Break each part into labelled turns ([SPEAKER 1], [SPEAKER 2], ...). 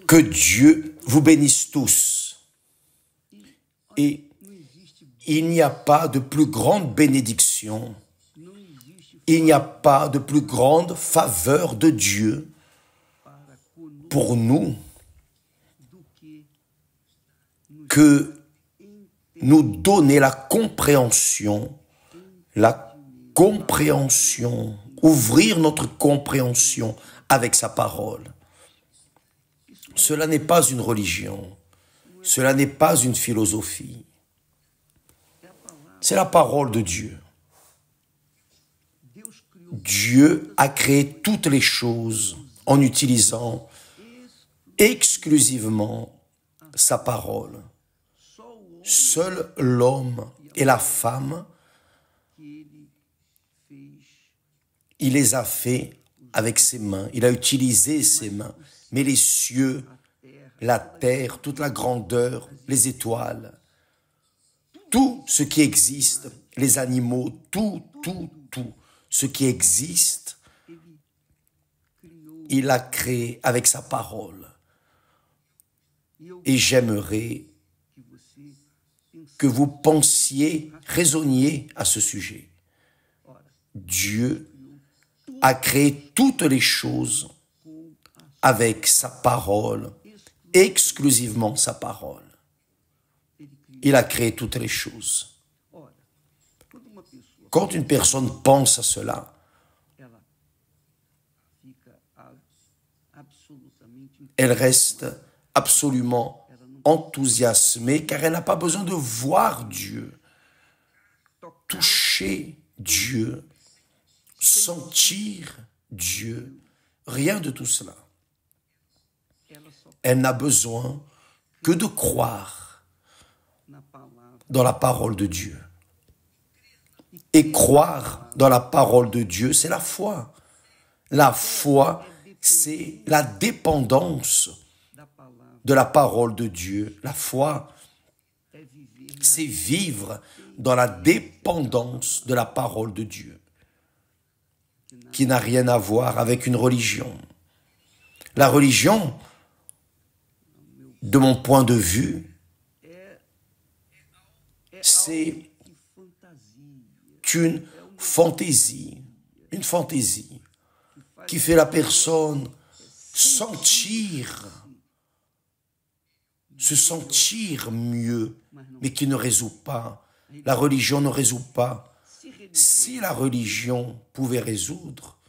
[SPEAKER 1] Que Dieu vous bénisse tous. Et il n'y a pas de plus grande bénédiction, il n'y a pas de plus grande faveur de Dieu pour nous que nous donner la compréhension, ouvrir notre compréhension avec sa parole. Cela n'est pas une religion, cela n'est pas une philosophie. C'est la parole de Dieu. Dieu a créé toutes les choses en utilisant exclusivement sa parole. Seul l'homme et la femme, il les a faits avec ses mains, il a utilisé ses mains. Mais les cieux, la terre, toute la grandeur, les étoiles, tout ce qui existe, les animaux, tout ce qui existe, il a créé avec sa parole. Et j'aimerais que vous pensiez, raisonniez à ce sujet. Dieu a créé toutes les choses avec sa parole, exclusivement sa parole. Il a créé toutes les choses. Quand une personne pense à cela, elle reste absolument enthousiasmée car elle n'a pas besoin de voir Dieu, toucher Dieu, sentir Dieu, rien de tout cela. Elle n'a besoin que de croire dans la parole de Dieu. Et croire dans la parole de Dieu, c'est la foi. La foi, c'est la dépendance de la parole de Dieu. La foi, c'est vivre dans la dépendance de la parole de Dieu, qui n'a rien à voir avec une religion. La religion, de mon point de vue, c'est une fantaisie qui fait la personne se sentir mieux, mais qui ne résout pas. La religion ne résout pas. Si la religion pouvait résoudre,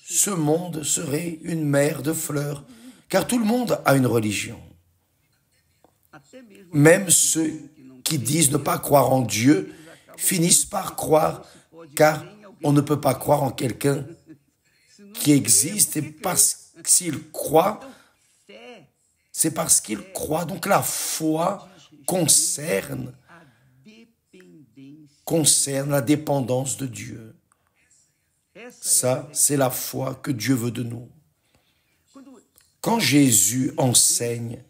[SPEAKER 1] ce monde serait une mer de fleurs, car tout le monde a une religion. Même ceux qui disent ne pas croire en Dieu finissent par croire, car on ne peut pas croire en quelqu'un qui existe, et parce qu'il croit, c'est parce qu'il croit. Donc la foi concerne la dépendance de Dieu. Ça, c'est la foi que Dieu veut de nous. Quand Jésus enseigne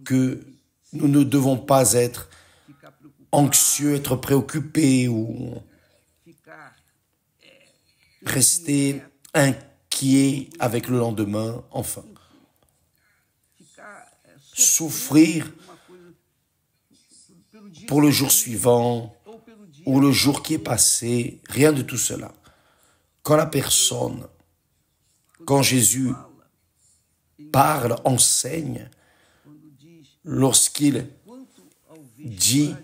[SPEAKER 1] que nous ne devons pas être anxieux, être préoccupés ou rester inquiets avec le lendemain, enfin, souffrir pour le jour suivant ou le jour qui est passé, rien de tout cela. Quand Jésus parle, enseigne, lorsqu'il dit,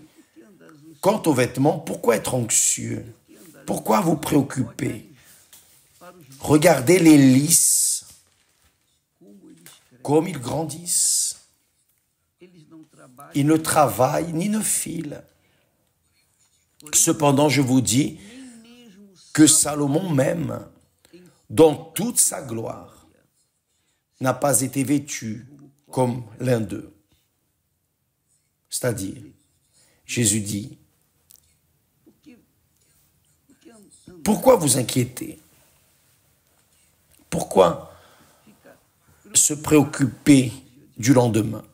[SPEAKER 1] quant aux vêtements, pourquoi être anxieux? Pourquoi vous préoccuper? Regardez les lys, comme ils grandissent. Ils ne travaillent ni ne filent. Cependant, je vous dis que Salomon même, dans toute sa gloire, n'a pas été vêtu comme l'un d'eux. C'est-à-dire, Jésus dit, pourquoi vous inquiétez? Pourquoi se préoccuper du lendemain?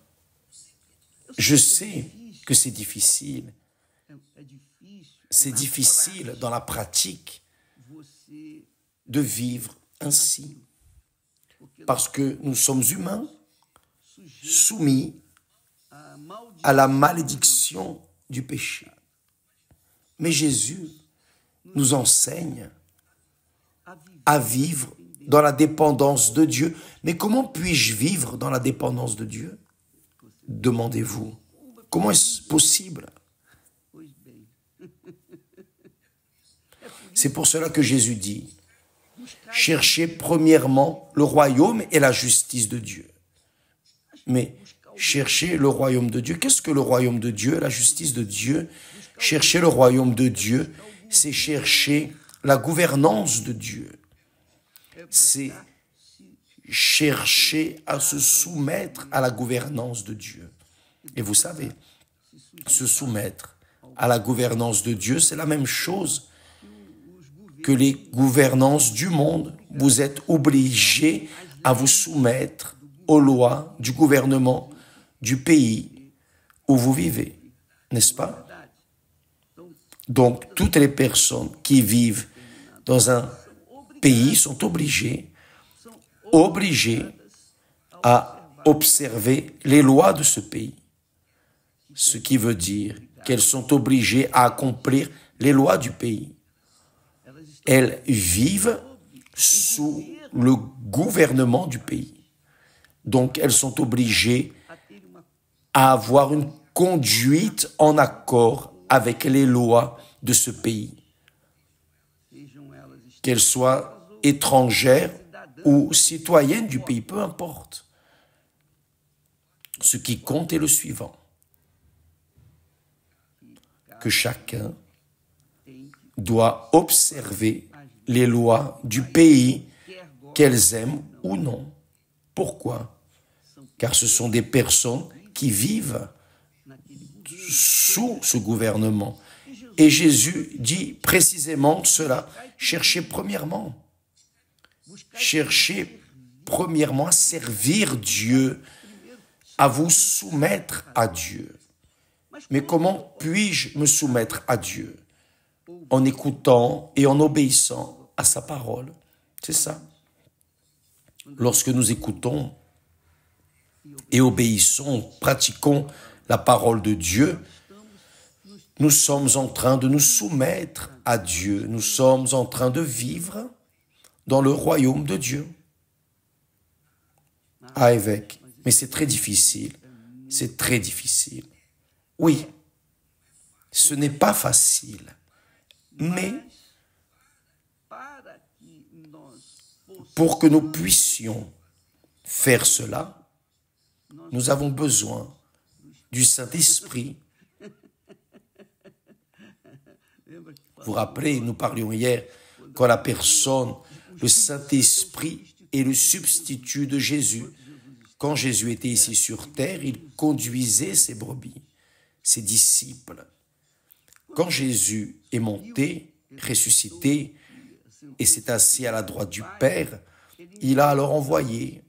[SPEAKER 1] Je sais que c'est difficile. C'est difficile dans la pratique de vivre ainsi. parce que nous sommes humains, soumis à la malédiction du péché. Mais Jésus nous enseigne à vivre dans la dépendance de Dieu. Mais comment puis-je vivre dans la dépendance de Dieu? Demandez-vous. Comment est-ce possible? C'est pour cela que Jésus dit, cherchez premièrement le royaume et la justice de Dieu. Mais cherchez le royaume de Dieu. Qu'est-ce que le royaume de Dieu, la justice de Dieu? Chercher le royaume de Dieu, c'est chercher la gouvernance de Dieu. C'est chercher à se soumettre à la gouvernance de Dieu. Et vous savez, se soumettre à la gouvernance de Dieu, c'est la même chose que les gouvernances du monde. Vous êtes obligés à vous soumettre aux lois du gouvernement du pays où vous vivez, n'est-ce pas? Donc, toutes les personnes qui vivent dans un pays sont obligées à observer les lois de ce pays. Ce qui veut dire qu'elles sont obligées à accomplir les lois du pays. Elles vivent sous le gouvernement du pays. Donc, elles sont obligées à avoir une conduite en accord avec les lois de ce pays. Qu'elles soient étrangères ou citoyennes du pays, peu importe. Ce qui compte est le suivant. Que chacun doit observer les lois du pays, qu'elles aiment ou non. Pourquoi? Car ce sont des personnes qui vivent sous ce gouvernement. Et Jésus dit précisément cela. Cherchez premièrement à servir Dieu, à vous soumettre à Dieu. Mais comment puis-je me soumettre à Dieu? En écoutant et en obéissant à sa parole. C'est ça. Lorsque nous écoutons et obéissons, pratiquons la parole de Dieu, nous sommes en train de nous soumettre à Dieu. Nous sommes en train de vivre dans le royaume de Dieu. Ah, évêque, mais c'est très difficile. C'est très difficile. Oui, ce n'est pas facile. Mais pour que nous puissions faire cela, nous avons besoin du Saint-Esprit. Vous vous rappelez, nous parlions hier, quand la personne, le Saint-Esprit est le substitut de Jésus. Quand Jésus était ici sur terre, il conduisait ses brebis, ses disciples. Quand Jésus est monté, ressuscité, et s'est assis à la droite du Père, il a alors envoyé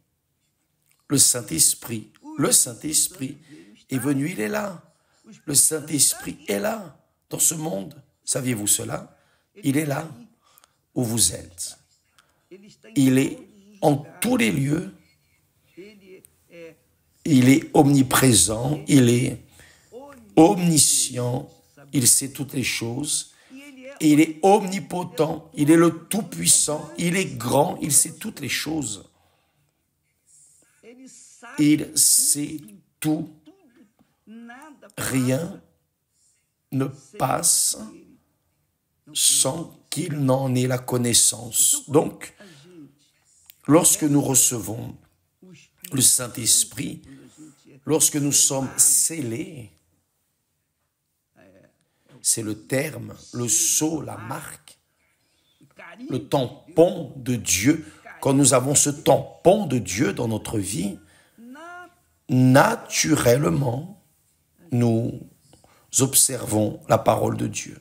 [SPEAKER 1] le Saint-Esprit. Le Saint-Esprit est venu, il est là. Le Saint-Esprit est là, dans ce monde. Saviez-vous cela? Il est là où vous êtes. Il est en tous les lieux. Il est omniprésent, il est omniscient, il sait toutes les choses. Et il est omnipotent, il est le Tout-Puissant, il est grand, il sait toutes les choses. Il sait tout. Rien ne passe sans qu'il n'en ait la connaissance. Donc, lorsque nous recevons le Saint-Esprit, lorsque nous sommes scellés, c'est le terme, le sceau, la marque, le tampon de Dieu. Quand nous avons ce tampon de Dieu dans notre vie, naturellement, nous observons la parole de Dieu.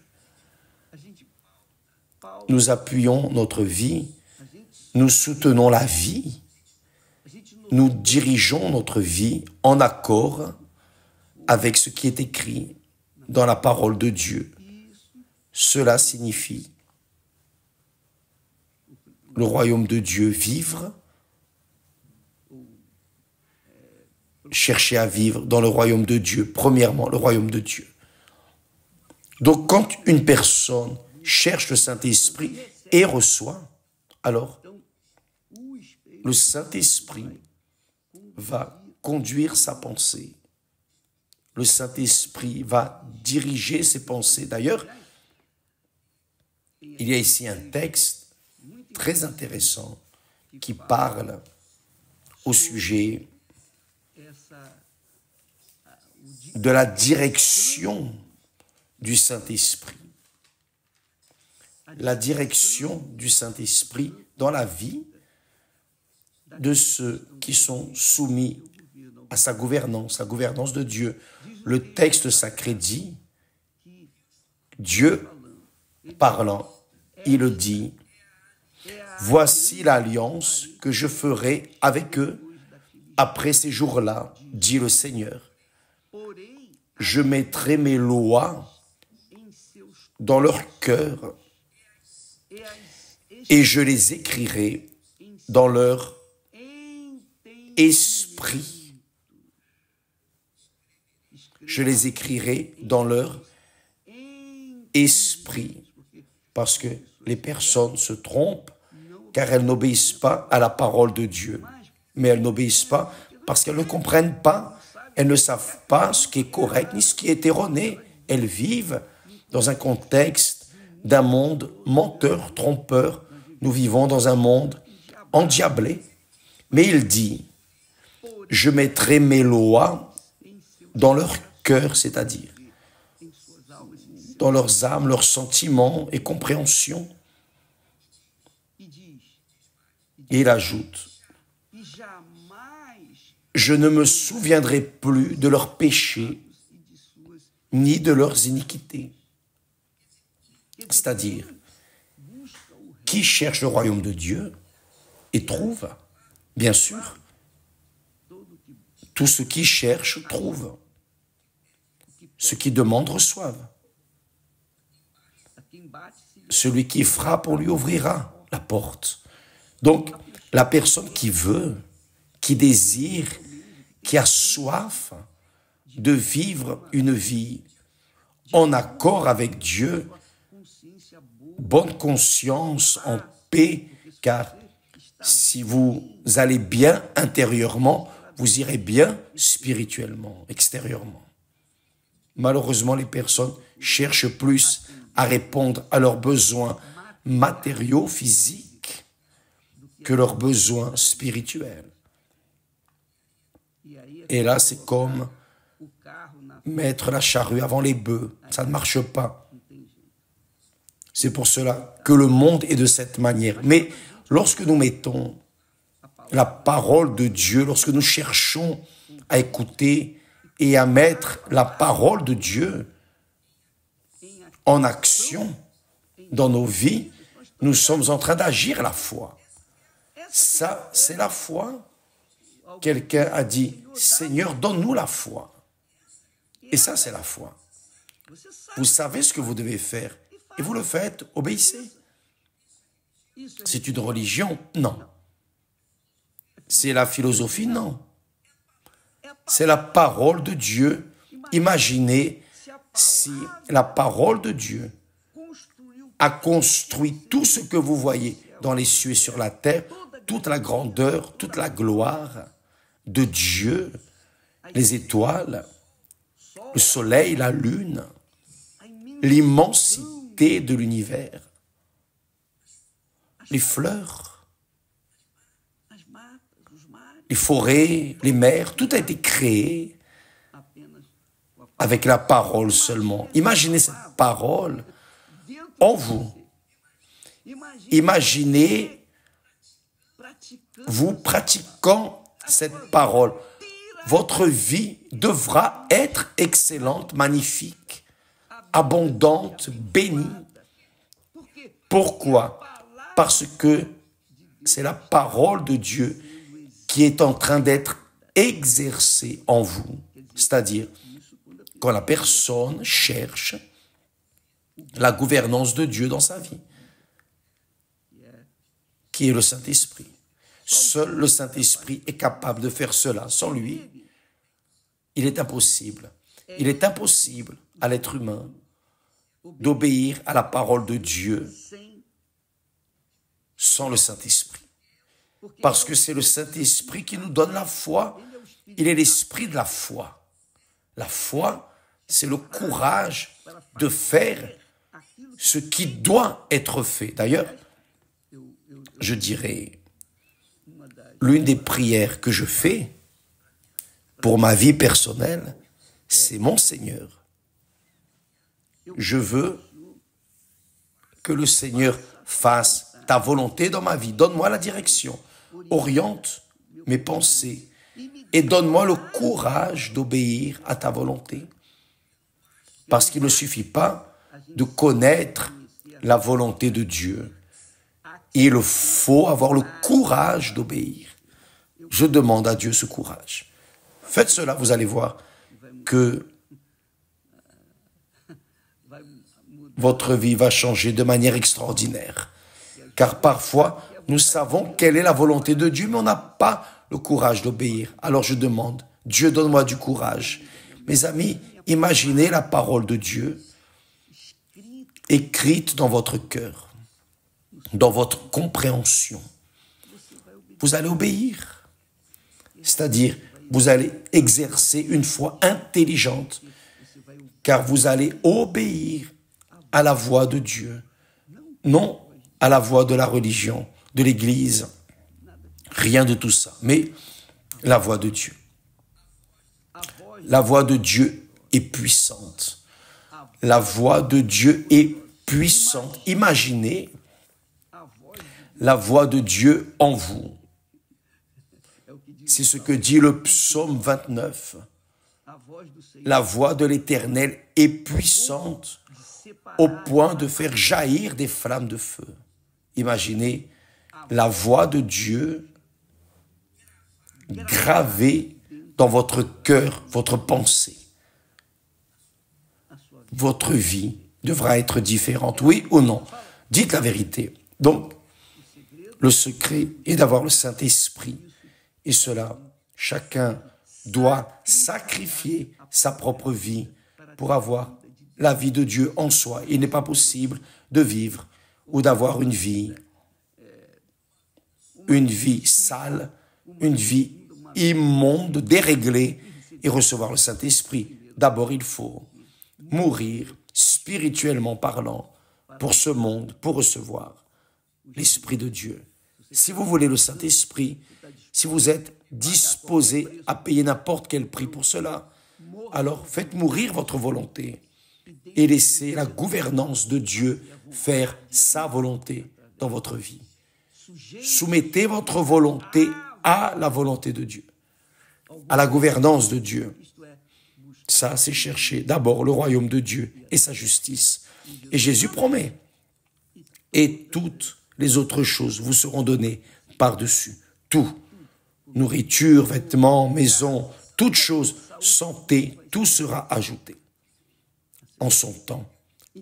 [SPEAKER 1] Nous appuyons notre vie, nous soutenons la vie, nous dirigeons notre vie en accord avec ce qui est écrit dans la parole de Dieu. Cela signifie le royaume de Dieu, vivre chercher à vivre dans le royaume de Dieu. Premièrement, le royaume de Dieu. Donc, quand une personne cherche le Saint-Esprit et reçoit, alors le Saint-Esprit va conduire sa pensée. Le Saint-Esprit va diriger ses pensées. D'ailleurs, il y a ici un texte très intéressant qui parle au sujet de la direction du Saint-Esprit. La direction du Saint-Esprit dans la vie de ceux qui sont soumis à sa gouvernance, la gouvernance de Dieu. Le texte sacré dit, Dieu parlant, il dit, « Voici l'alliance que je ferai avec eux après ces jours-là, dit le Seigneur. Je mettrai mes lois dans leur cœur et je les écrirai dans leur esprit. Je les écrirai dans leur esprit. » Parce que les personnes se trompent car elles n'obéissent pas à la parole de Dieu. Mais elles n'obéissent pas parce qu'elles ne comprennent pas, elles ne savent pas ce qui est correct ni ce qui est erroné. Elles vivent dans un contexte d'un monde menteur, trompeur. Nous vivons dans un monde endiablé. Mais il dit, je mettrai mes lois dans leur cœur, c'est-à-dire dans leurs âmes, leurs sentiments et compréhensions. Et il ajoute, je ne me souviendrai plus de leurs péchés ni de leurs iniquités. C'est-à-dire, qui cherche le royaume de Dieu et trouve, bien sûr, tout ce qui cherche trouve, ce qui demande reçoivent. Celui qui frappe, on lui ouvrira la porte. Donc, la personne qui veut, qui désire, qui a soif de vivre une vie en accord avec Dieu, bonne conscience, en paix, car si vous allez bien intérieurement, vous irez bien spirituellement, extérieurement. Malheureusement, les personnes cherchent plus à répondre à leurs besoins matériaux, physiques, que leurs besoins spirituels. Et là, c'est comme mettre la charrue avant les bœufs. Ça ne marche pas. C'est pour cela que le monde est de cette manière. Mais lorsque nous mettons la parole de Dieu, lorsque nous cherchons à écouter et à mettre la parole de Dieu en action dans nos vies, nous sommes en train d'agir la foi. Ça, c'est la foi. Quelqu'un a dit, Seigneur, donne-nous la foi. Et ça, c'est la foi. Vous savez ce que vous devez faire et vous le faites, obéissez. C'est une religion? Non. C'est la philosophie? Non. C'est la parole de Dieu. Imaginez si la parole de Dieu a construit tout ce que vous voyez dans les cieux et sur la terre, toute la grandeur, toute la gloire de Dieu, les étoiles, le soleil, la lune, l'immensité de l'univers, les fleurs, les forêts, les mers, tout a été créé avec la parole seulement. Imaginez cette parole en vous. Imaginez vous pratiquant cette parole. Votre vie devra être excellente, magnifique, abondante, bénie. Pourquoi? Parce que c'est la parole de Dieu qui est en train d'être exercée en vous. C'est-à-dire, quand la personne cherche la gouvernance de Dieu dans sa vie, qui est le Saint-Esprit. Seul le Saint-Esprit est capable de faire cela. Sans lui, il est impossible à l'être humain d'obéir à la parole de Dieu sans le Saint-Esprit. Parce que c'est le Saint-Esprit qui nous donne la foi. Il est l'esprit de la foi. La foi, c'est le courage de faire ce qui doit être fait. D'ailleurs, je dirais, l'une des prières que je fais pour ma vie personnelle, c'est mon Seigneur. Je veux que le Seigneur fasse ta volonté dans ma vie. Donne-moi la direction, oriente mes pensées et donne-moi le courage d'obéir à ta volonté. Parce qu'il ne suffit pas de connaître la volonté de Dieu. Il faut avoir le courage d'obéir. Je demande à Dieu ce courage. Faites cela, vous allez voir que votre vie va changer de manière extraordinaire. Car parfois, nous savons quelle est la volonté de Dieu, mais on n'a pas le courage d'obéir. Alors je demande, Dieu, donne-moi du courage. Mes amis, imaginez la parole de Dieu écrite dans votre cœur, dans votre compréhension. Vous allez obéir. C'est-à-dire, vous allez exercer une foi intelligente, car vous allez obéir à la voix de Dieu, non à la voix de la religion, de l'Église, rien de tout ça, mais la voix de Dieu. La voix de Dieu est puissante. La voix de Dieu est puissante. Imaginez la voix de Dieu en vous. C'est ce que dit le psaume 29. La voix de l'Éternel est puissante au point de faire jaillir des flammes de feu. Imaginez la voix de Dieu gravée dans votre cœur, votre pensée. Votre vie devra être différente, oui ou non? Dites la vérité. Donc, le secret est d'avoir le Saint-Esprit. Et cela, chacun doit sacrifier sa propre vie pour avoir la vie de Dieu en soi. Il n'est pas possible de vivre ou d'avoir une vie sale, une vie immonde, déréglée et recevoir le Saint-Esprit. D'abord, il faut mourir spirituellement parlant pour ce monde, pour recevoir l'Esprit de Dieu. Si vous voulez le Saint-Esprit, si vous êtes disposé à payer n'importe quel prix pour cela, alors faites mourir votre volonté et laissez la gouvernance de Dieu faire sa volonté dans votre vie. Soumettez votre volonté à la volonté de Dieu, à la gouvernance de Dieu. Ça, c'est chercher d'abord le royaume de Dieu et sa justice. Et Jésus promet. Et toutes les autres choses vous seront données par-dessus. Tout. Nourriture, vêtements, maison, toutes choses, santé, tout sera ajouté en son temps.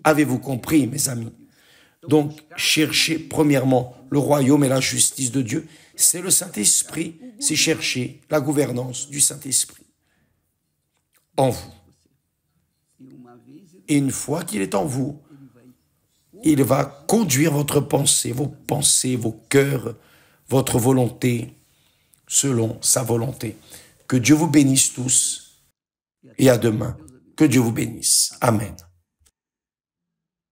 [SPEAKER 1] Avez-vous compris, mes amis? Donc, cherchez premièrement le royaume et la justice de Dieu. C'est le Saint-Esprit, c'est chercher la gouvernance du Saint-Esprit en vous. Et une fois qu'il est en vous, il va conduire votre pensée, vos cœurs, votre volonté, selon sa volonté. Que Dieu vous bénisse tous et à demain. Que Dieu vous bénisse. Amen.